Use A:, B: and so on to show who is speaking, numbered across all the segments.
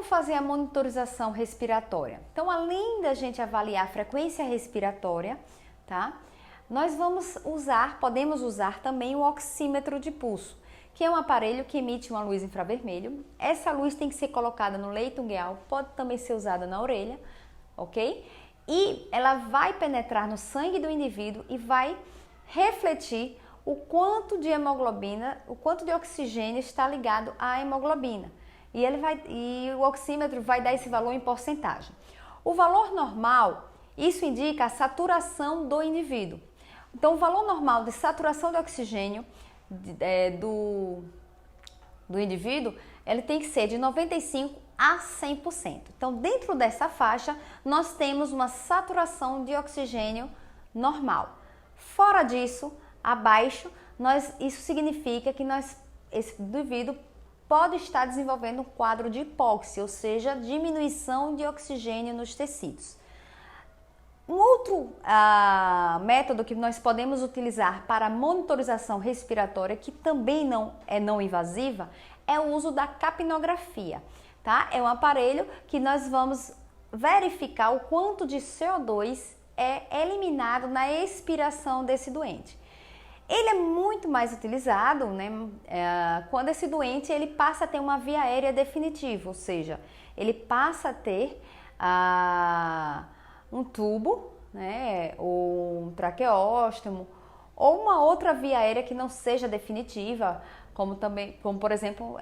A: fazer a monitorização respiratória? Então, além da gente avaliar a frequência respiratória, tá? Nós podemos usar também o oxímetro de pulso, que é um aparelho que emite uma luz infravermelho. Essa luz tem que ser colocada no leito ungueal, pode também ser usada na orelha, ok? E ela vai penetrar no sangue do indivíduo e vai refletir o quanto de hemoglobina, o quanto de oxigênio está ligado à hemoglobina. E o oxímetro vai dar esse valor em porcentagem. O valor normal, isso indica a saturação do indivíduo. Então, o valor normal de saturação de oxigênio do indivíduo, ele tem que ser de 95% a 100%. Então, dentro dessa faixa, nós temos uma saturação de oxigênio normal. Fora disso, abaixo, isso significa que esse indivíduo pode estar desenvolvendo um quadro de hipóxia, ou seja, diminuição de oxigênio nos tecidos. Um outro método que nós podemos utilizar para a monitorização respiratória, que também não invasiva, é o uso da capnografia, tá? É um aparelho que nós vamos verificar o quanto de CO2 é eliminado na expiração desse doente. Ele é muito mais utilizado, né, quando esse doente ele passa a ter uma via aérea definitiva, ou seja, ele passa a ter um tubo, né, ou um traqueóstomo, ou uma outra via aérea que não seja definitiva, como por exemplo,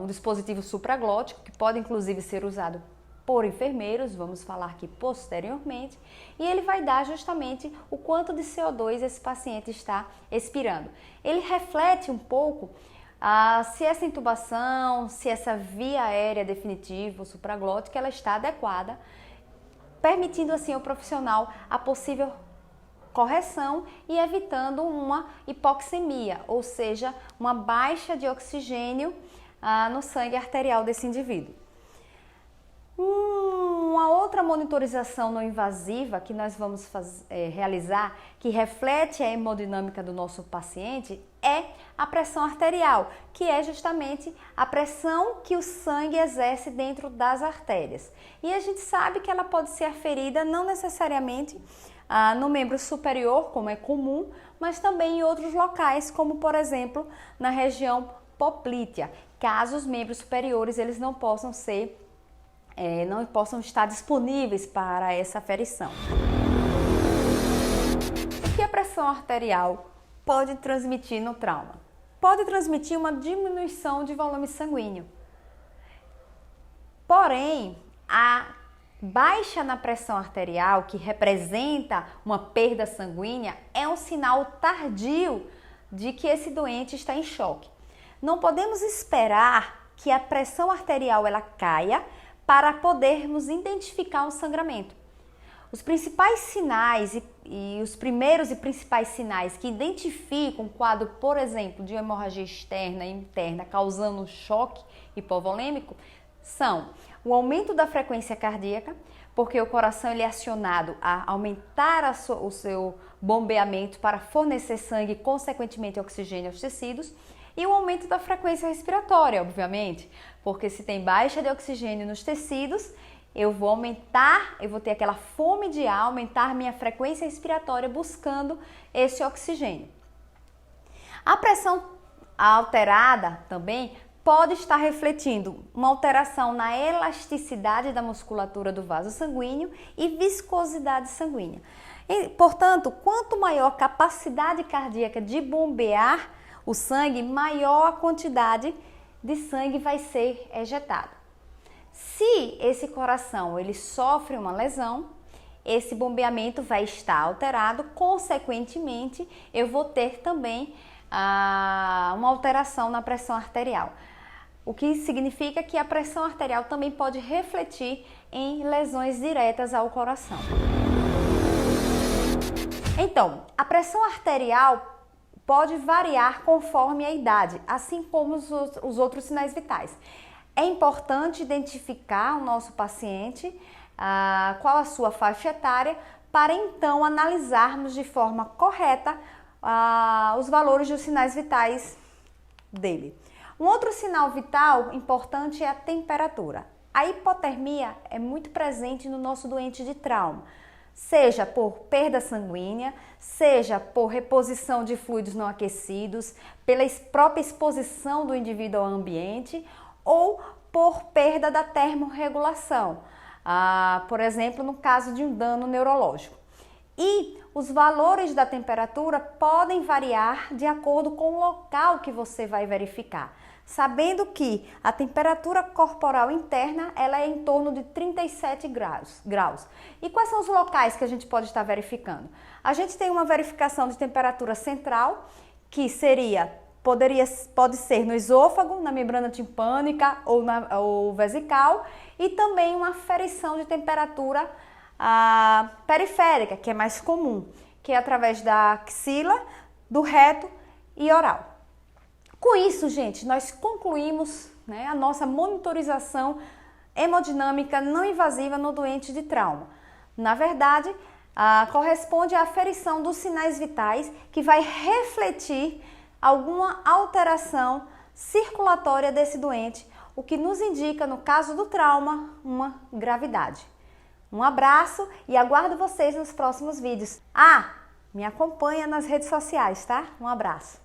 A: um dispositivo supraglótico, que pode inclusive ser usado por enfermeiros, vamos falar aqui posteriormente, e ele vai dar justamente o quanto de CO2 esse paciente está expirando. Ele reflete um pouco se essa intubação, se essa via aérea definitiva ou supraglótica, ela está adequada, permitindo assim ao profissional a possível correção e evitando uma hipoxemia, ou seja, uma baixa de oxigênio no sangue arterial desse indivíduo. Uma outra monitorização não invasiva que nós vamos realizar, que reflete a hemodinâmica do nosso paciente, é a pressão arterial, que é justamente a pressão que o sangue exerce dentro das artérias. E a gente sabe que ela pode ser aferida não necessariamente no membro superior, como é comum, mas também em outros locais, como por exemplo na região poplítea, caso os membros superiores eles não possam estar disponíveis para essa aferição. O que a pressão arterial pode transmitir no trauma? Pode transmitir uma diminuição de volume sanguíneo. Porém, a baixa na pressão arterial, que representa uma perda sanguínea, é um sinal tardio de que esse doente está em choque. Não podemos esperar que a pressão arterial ela caia para podermos identificar um sangramento. Os principais sinais e os primeiros e principais sinais que identificam um quadro, por exemplo, de hemorragia externa e interna causando um choque hipovolêmico são o aumento da frequência cardíaca, porque o coração ele é acionado a aumentar o seu bombeamento para fornecer sangue e, consequentemente, oxigênio aos tecidos, e o aumento da frequência respiratória, obviamente, porque se tem baixa de oxigênio nos tecidos, eu vou ter aquela fome de ar, aumentar minha frequência respiratória buscando esse oxigênio. A pressão alterada também pode estar refletindo uma alteração na elasticidade da musculatura do vaso sanguíneo e viscosidade sanguínea. E, portanto, quanto maior a capacidade cardíaca de bombear o sangue, maior a quantidade de sangue vai ser ejetada. Se esse coração ele sofre uma lesão, esse bombeamento vai estar alterado, consequentemente eu vou ter também uma alteração na pressão arterial. O que significa que a pressão arterial também pode refletir em lesões diretas ao coração. Então, a pressão arterial pode variar conforme a idade, assim como os outros sinais vitais. É importante identificar o nosso paciente, qual a sua faixa etária, para então analisarmos de forma correta os valores dos sinais vitais dele. Um outro sinal vital importante é a temperatura. A hipotermia é muito presente no nosso doente de trauma, seja por perda sanguínea, seja por reposição de fluidos não aquecidos, pela própria exposição do indivíduo ao ambiente ou por perda da termorregulação, por exemplo, no caso de um dano neurológico. E os valores da temperatura podem variar de acordo com o local que você vai verificar, sabendo que a temperatura corporal interna ela é em torno de 37 graus. E quais são os locais que a gente pode estar verificando? A gente tem uma verificação de temperatura central, que pode ser no esôfago, na membrana timpânica ou vesical, e também uma aferição de temperatura periférica, que é mais comum, que é através da axila, do reto e oral. Com isso, gente, nós concluímos, a nossa monitorização hemodinâmica não invasiva no doente de trauma. Na verdade, corresponde à aferição dos sinais vitais que vai refletir alguma alteração circulatória desse doente, o que nos indica, no caso do trauma, uma gravidade. Um abraço e aguardo vocês nos próximos vídeos. Me acompanha nas redes sociais, tá? Um abraço.